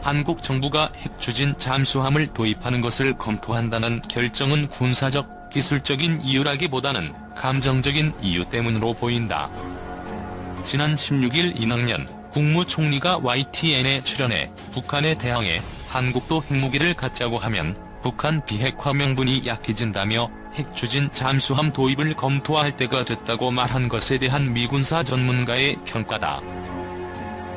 한국 정부가 핵추진 잠수함을 도입하는 것을 검토한다는 결정은 군사적, 기술적인 이유라기보다는 감정적인 이유 때문으로 보인다. 지난 16일 이낙연 국무총리가 YTN에 출연해 북한에 대항해 한국도 핵무기를 갖자고 하면 북한 비핵화 명분이 약해진다며 핵추진 잠수함 도입을 검토할 때가 됐다고 말한 것에 대한 미군사 전문가의 평가다.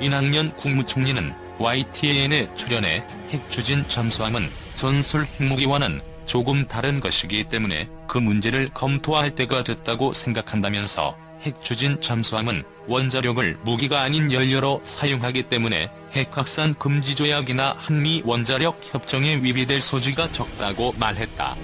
이낙연 국무총리는 YTN에 출연해 핵추진 잠수함은 전술 핵무기와는 조금 다른 것이기 때문에 그 문제를 검토할 때가 됐다고 생각한다면서 핵추진 잠수함은 원자력을 무기가 아닌 연료로 사용하기 때문에 핵확산 금지 조약이나 한미 원자력 협정에 위배될 소지가 적다고 말했다.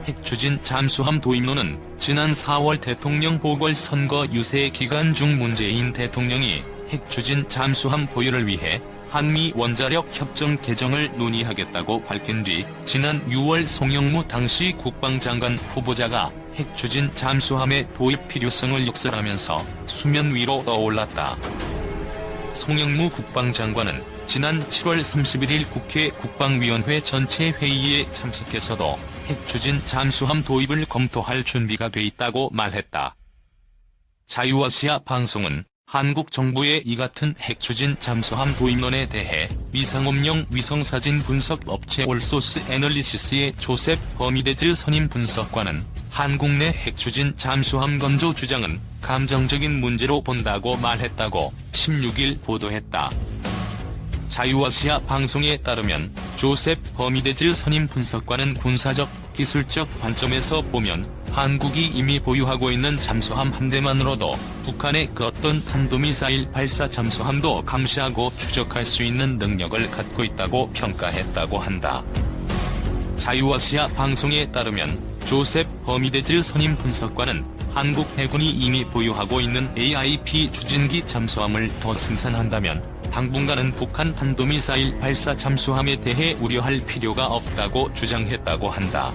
핵추진 잠수함 도입론은 지난 4월 대통령 보궐선거 유세 기간 중 문재인 대통령이 핵추진 잠수함 보유를 위해 한미 원자력 협정 개정을 논의하겠다고 밝힌 뒤 지난 6월 송영무 당시 국방장관 후보자가 핵추진 잠수함의 도입 필요성을 역설하면서 수면 위로 떠올랐다. 송영무 국방장관은 지난 7월 31일 국회 국방위원회 전체 회의에 참석해서도 핵추진 잠수함 도입을 검토할 준비가 돼 있다고 말했다. 자유아시아 방송은 한국 정부의 이 같은 핵추진 잠수함 도입론에 대해 위상업용 위성사진 분석 업체 올소스 애널리시스의 조셉 버미데즈 선임 분석관은 한국 내 핵추진 잠수함 건조 주장은 감정적인 문제로 본다고 말했다고 16일 보도했다. 자유아시아 방송에 따르면 조셉 버미데즈 선임 분석관은 군사적, 기술적 관점에서 보면 한국이 이미 보유하고 있는 잠수함 한 대만으로도 북한의 그 어떤 탄도미사일 발사 잠수함도 감시하고 추적할 수 있는 능력을 갖고 있다고 평가했다고 한다. 자유아시아 방송에 따르면 조셉 버미데즈 선임 분석관은 한국 해군이 이미 보유하고 있는 AIP 추진기 잠수함을 더 생산한다면 당분간은 북한 탄도미사일 발사 잠수함에 대해 우려할 필요가 없다고 주장했다고 한다.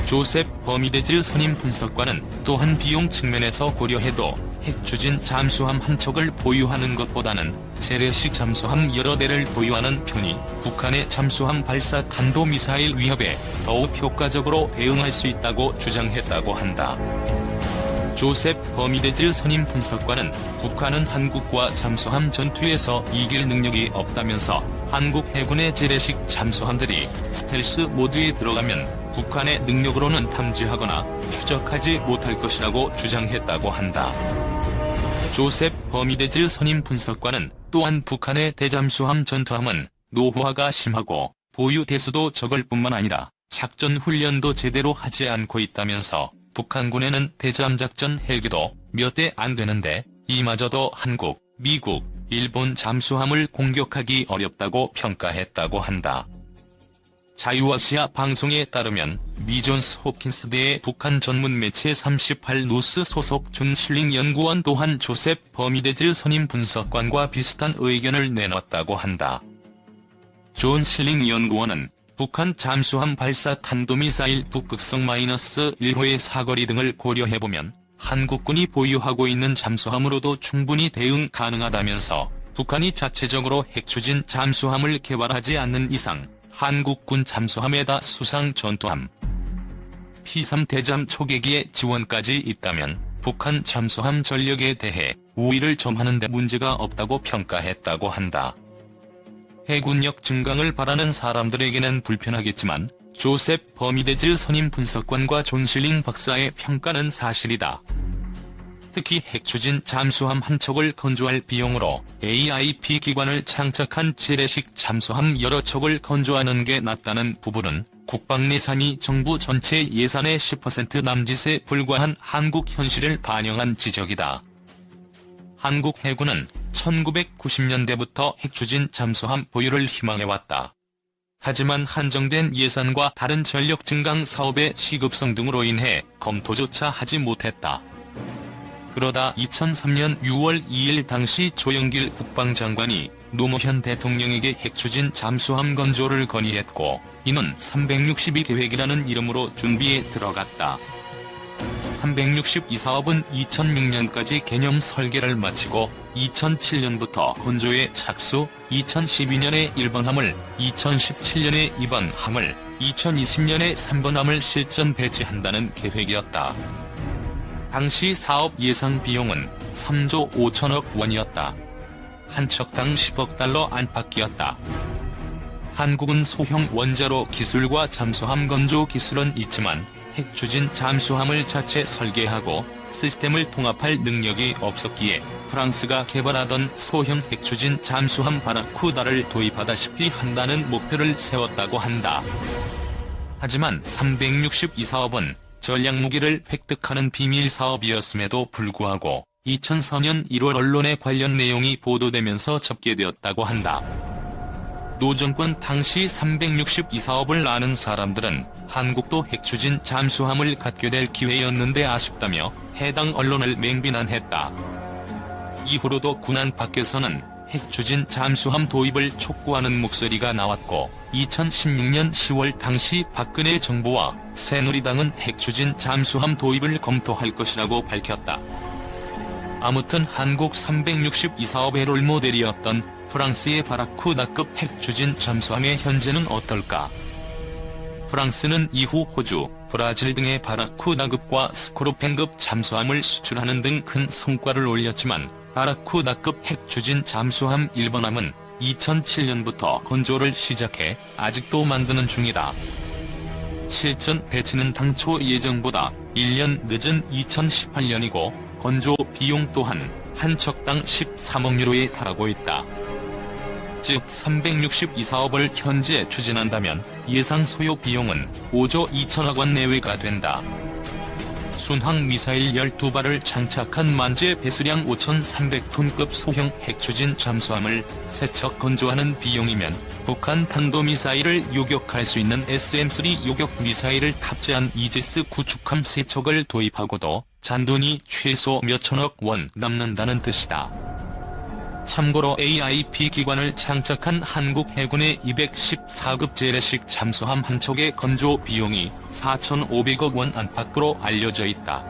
조셉 버미데즈 선임 분석관은 또한 비용 측면에서 고려해도 핵추진 잠수함 한 척을 보유하는 것보다는 재래식 잠수함 여러 대를 보유하는 편이 북한의 잠수함 발사 탄도미사일 위협에 더욱 효과적으로 대응할 수 있다고 주장했다고 한다. 조셉 버미데즈 선임 분석관은 북한은 한국과 잠수함 전투에서 이길 능력이 없다면서 한국 해군의 재래식 잠수함들이 스텔스 모드에 들어가면 북한의 능력으로는 탐지하거나 추적하지 못할 것이라고 주장했다고 한다. 조셉 버미데즈 선임 분석관은 또한 북한의 대잠수함 전투함은 노후화가 심하고 보유 대수도 적을 뿐만 아니라 작전 훈련도 제대로 하지 않고 있다면서 북한군에는 대잠작전 헬기도 몇 대 안 되는데 이마저도 한국, 미국, 일본 잠수함을 공격하기 어렵다고 평가했다고 한다. 자유아시아 방송에 따르면 미 존스 홉킨스대의 북한 전문 매체 38노스 소속 존 실링 연구원 또한 조셉 버미데즈 선임 분석관과 비슷한 의견을 내놨다고 한다. 존 실링 연구원은 북한 잠수함 발사 탄도미사일 북극성 -1호의 사거리 등을 고려해보면 한국군이 보유하고 있는 잠수함으로도 충분히 대응 가능하다면서 북한이 자체적으로 핵추진 잠수함을 개발하지 않는 이상 한국군 잠수함에다 수상 전투함, P3 대잠 초계기의 지원까지 있다면 북한 잠수함 전력에 대해 우위를 점하는 데 문제가 없다고 평가했다고 한다. 해군력 증강을 바라는 사람들에게는 불편하겠지만 조셉 버미데즈 선임 분석관과 존 실링 박사의 평가는 사실이다. 특히 핵추진 잠수함 한 척을 건조할 비용으로 AIP 기관을 장착한 재래식 잠수함 여러 척을 건조하는 게 낫다는 부분은 국방 예산이 정부 전체 예산의 10% 남짓에 불과한 한국 현실을 반영한 지적이다. 한국 해군은 1990년대부터 핵추진 잠수함 보유를 희망해왔다. 하지만 한정된 예산과 다른 전력 증강 사업의 시급성 등으로 인해 검토조차 하지 못했다. 그러다 2003년 6월 2일 당시 조영길 국방장관이 노무현 대통령에게 핵추진 잠수함 건조를 건의했고 이는 362계획이라는 이름으로 준비에 들어갔다. 362사업은 2006년까지 개념 설계를 마치고 2007년부터 건조에 착수, 2012년에 1번함을, 2017년에 2번함을, 2020년에 3번함을 실전 배치한다는 계획이었다. 당시 사업 예상 비용은 3조 5천억 원이었다. 한 척당 10억 달러 안팎이었다. 한국은 소형 원자로 기술과 잠수함 건조 기술은 있지만 핵추진 잠수함을 자체 설계하고 시스템을 통합할 능력이 없었기에 프랑스가 개발하던 소형 핵추진 잠수함 바라쿠다를 도입하다시피 한다는 목표를 세웠다고 한다. 하지만 362사업은 전략무기를 획득하는 비밀 사업이었음에도 불구하고 2004년 1월 언론에 관련 내용이 보도되면서 접게되었다고 한다. 노 정권 당시 362사업을 아는 사람들은 한국도 핵추진 잠수함을 갖게 될 기회였는데 아쉽다며 해당 언론을 맹비난했다. 이후로도 군안 밖에서는 핵추진 잠수함 도입을 촉구하는 목소리가 나왔고 2016년 10월 당시 박근혜 정부와 새누리당은 핵추진 잠수함 도입을 검토할 것이라고 밝혔다. 아무튼 한국 362사업의 롤모델이었던 프랑스의 바라쿠다급 핵추진 잠수함의 현재는 어떨까? 프랑스는 이후 호주, 브라질 등의 바라쿠다급과 스코르펜급 잠수함을 수출하는 등 큰 성과를 올렸지만 바라쿠다급 핵추진 잠수함 1번함은 2007년부터 건조를 시작해 아직도 만드는 중이다. 실전 배치는 당초 예정보다 1년 늦은 2018년이고 건조 비용 또한 한 척당 13억 유로에 달하고 있다. 즉 362사업을 현재 추진한다면 예상 소요 비용은 5조 2천억 원 내외가 된다. 순항 미사일 12발을 장착한 만재 배수량 5,300톤급 소형 핵추진 잠수함을 세척 건조하는 비용이면 북한 탄도미사일을 요격할 수 있는 SM-3 요격 미사일을 탑재한 이지스 구축함 3척을 도입하고도 잔돈이 최소 몇천억 원 남는다는 뜻이다. 참고로 AIP 기관을 장착한 한국 해군의 214급 재래식 잠수함 한 척의 건조 비용이 4,500억 원 안팎으로 알려져 있다.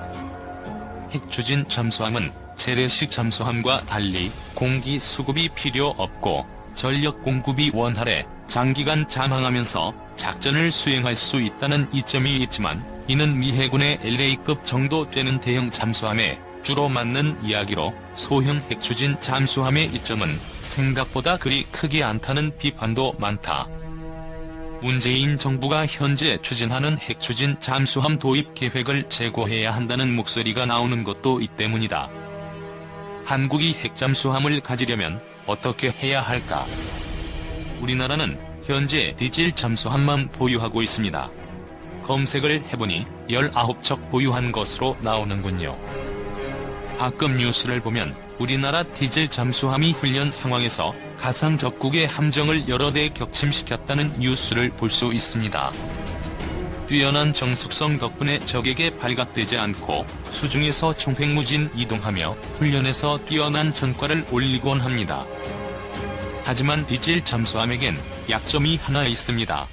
핵추진 잠수함은 재래식 잠수함과 달리 공기 수급이 필요 없고 전력 공급이 원활해 장기간 잠항하면서 작전을 수행할 수 있다는 이점이 있지만 이는 미 해군의 LA급 정도 되는 대형 잠수함에 주로 맞는 이야기로 소형 핵추진 잠수함의 이점은 생각보다 그리 크지 않다는 비판도 많다. 문재인 정부가 현재 추진하는 핵추진 잠수함 도입 계획을 재고해야 한다는 목소리가 나오는 것도 이 때문이다. 한국이 핵잠수함을 가지려면 어떻게 해야 할까? 우리나라는 현재 디젤 잠수함만 보유하고 있습니다. 검색을 해보니 19척 보유한 것으로 나오는군요. 가끔 뉴스를 보면 우리나라 디젤 잠수함이 훈련 상황에서 가상 적국의 함정을 여러 대 격침시켰다는 뉴스를 볼 수 있습니다. 뛰어난 정숙성 덕분에 적에게 발각되지 않고 수중에서 총횡무진 이동하며 훈련에서 뛰어난 전과를 올리곤 합니다. 하지만 디젤 잠수함에겐 약점이 하나 있습니다.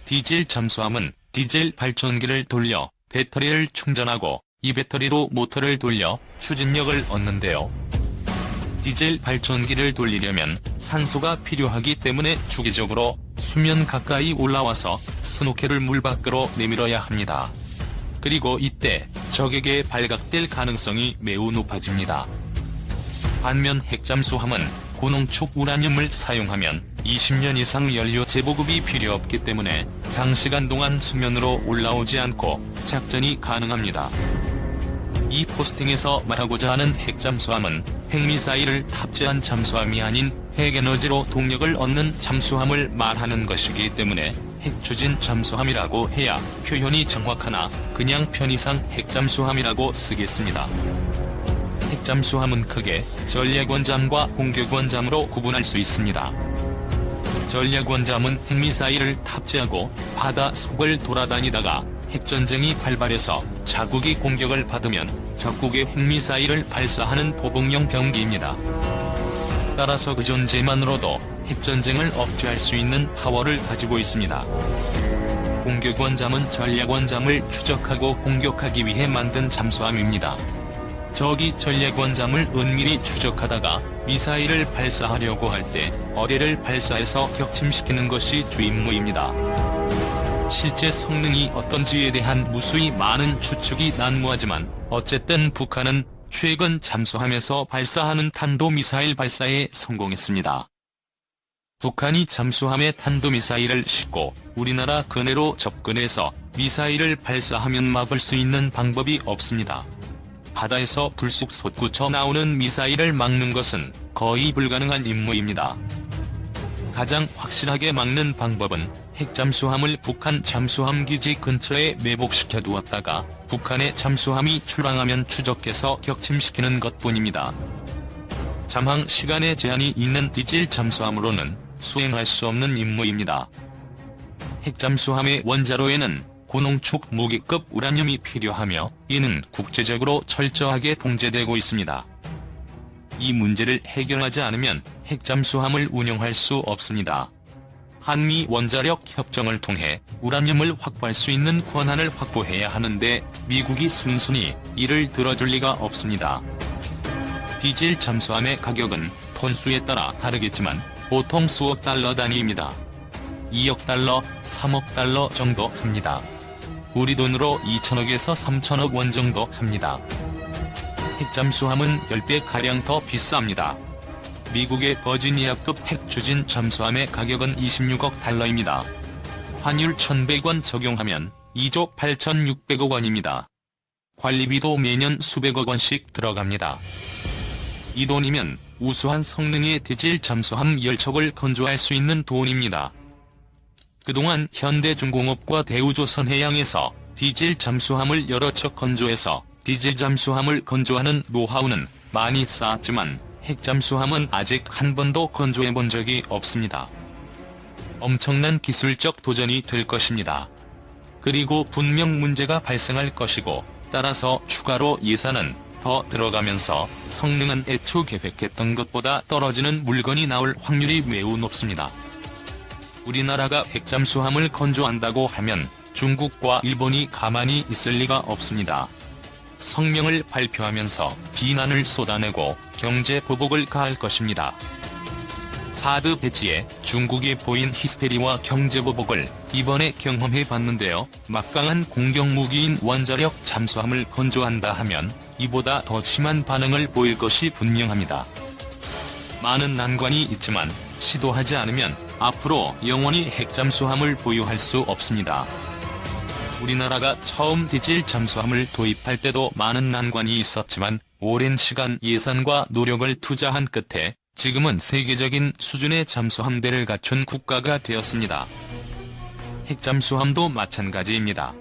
디젤 잠수함은 디젤 발전기를 돌려 배터리를 충전하고 이 배터리로 모터를 돌려 추진력을 얻는데요. 디젤 발전기를 돌리려면 산소가 필요하기 때문에 주기적으로 수면 가까이 올라와서 스노켈을 물 밖으로 내밀어야 합니다. 그리고 이때 적에게 발각될 가능성이 매우 높아집니다. 반면 핵잠수함은 고농축 우라늄을 사용하면 20년 이상 연료 재보급이 필요 없기 때문에 장시간 동안 수면으로 올라오지 않고 작전이 가능합니다. 이 포스팅에서 말하고자 하는 핵잠수함은 핵미사일을 탑재한 잠수함이 아닌 핵에너지로 동력을 얻는 잠수함을 말하는 것이기 때문에 핵추진 잠수함이라고 해야 표현이 정확하나 그냥 편의상 핵잠수함이라고 쓰겠습니다. 핵잠수함은 크게 전략원잠과 공격원잠으로 구분할 수 있습니다. 전략원잠은 핵미사일을 탑재하고 바다 속을 돌아다니다가 핵전쟁이 발발해서 자국이 공격을 받으면 적국의 핵미사일을 발사하는 보복용 병기입니다. 따라서 그 존재만으로도 핵전쟁을 억제할 수 있는 파워를 가지고 있습니다. 공격원잠은 전략원잠을 추적하고 공격하기 위해 만든 잠수함입니다. 적이 전략원잠을 은밀히 추적하다가 미사일을 발사하려고 할 때 어뢰를 발사해서 격침시키는 것이 주 임무입니다. 실제 성능이 어떤지에 대한 무수히 많은 추측이 난무하지만 어쨌든 북한은 최근 잠수함에서 발사하는 탄도미사일 발사에 성공했습니다. 북한이 잠수함에 탄도미사일을 싣고 우리나라 근해로 접근해서 미사일을 발사하면 막을 수 있는 방법이 없습니다. 바다에서 불쑥 솟구쳐 나오는 미사일을 막는 것은 거의 불가능한 임무입니다. 가장 확실하게 막는 방법은 핵잠수함을 북한 잠수함 기지 근처에 매복시켜 두었다가 북한의 잠수함이 출항하면 추적해서 격침시키는 것뿐입니다. 잠항 시간에 제한이 있는 디젤 잠수함으로는 수행할 수 없는 임무입니다. 핵잠수함의 원자로에는 고농축 무기급 우라늄이 필요하며 이는 국제적으로 철저하게 통제되고 있습니다. 이 문제를 해결하지 않으면 핵잠수함을 운영할 수 없습니다. 한미 원자력 협정을 통해 우라늄을 확보할 수 있는 권한을 확보해야 하는데 미국이 순순히 이를 들어줄 리가 없습니다. 디젤 잠수함의 가격은 톤수에 따라 다르겠지만 보통 수억 달러 단위입니다. 2억 달러, 3억 달러 정도 합니다. 우리 돈으로 2천억에서 3천억 원 정도 합니다. 핵잠수함은 10배가량 더 비쌉니다. 미국의 버지니아급 핵추진 잠수함의 가격은 26억 달러입니다. 환율 1,100원 적용하면 2조 8,600억 원입니다. 관리비도 매년 수백억 원씩 들어갑니다. 이 돈이면 우수한 성능의 디젤 잠수함 10척을 건조할 수 있는 돈입니다. 그동안 현대중공업과 대우조선해양에서 디젤 잠수함을 여러 척 건조해서 디젤 잠수함을 건조하는 노하우는 많이 쌓았지만 핵잠수함은 아직 한 번도 건조해본 적이 없습니다. 엄청난 기술적 도전이 될 것입니다. 그리고 분명 문제가 발생할 것이고 따라서 추가로 예산은 더 들어가면서 성능은 애초 계획했던 것보다 떨어지는 물건이 나올 확률이 매우 높습니다. 우리나라가 핵잠수함을 건조한다고 하면 중국과 일본이 가만히 있을 리가 없습니다. 성명을 발표하면서 비난을 쏟아내고 경제 보복을 가할 것입니다. 사드 배치에 중국이 보인 히스테리와 경제 보복을 이번에 경험해 봤는데요. 막강한 공격 무기인 원자력 잠수함을 건조한다 하면 이보다 더 심한 반응을 보일 것이 분명합니다. 많은 난관이 있지만 시도하지 않으면 앞으로 영원히 핵잠수함을 보유할 수 없습니다. 우리나라가 처음 디젤 잠수함을 도입할 때도 많은 난관이 있었지만 오랜 시간 예산과 노력을 투자한 끝에 지금은 세계적인 수준의 잠수함대를 갖춘 국가가 되었습니다. 핵잠수함도 마찬가지입니다.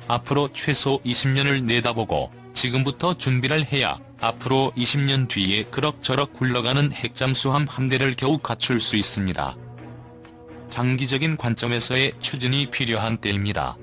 앞으로 최소 20년을 내다보고 지금부터 준비를 해야 앞으로 20년 뒤에 그럭저럭 굴러가는 핵잠수함 함대를 겨우 갖출 수 있습니다. 장기적인 관점에서의 추진이 필요한 때입니다.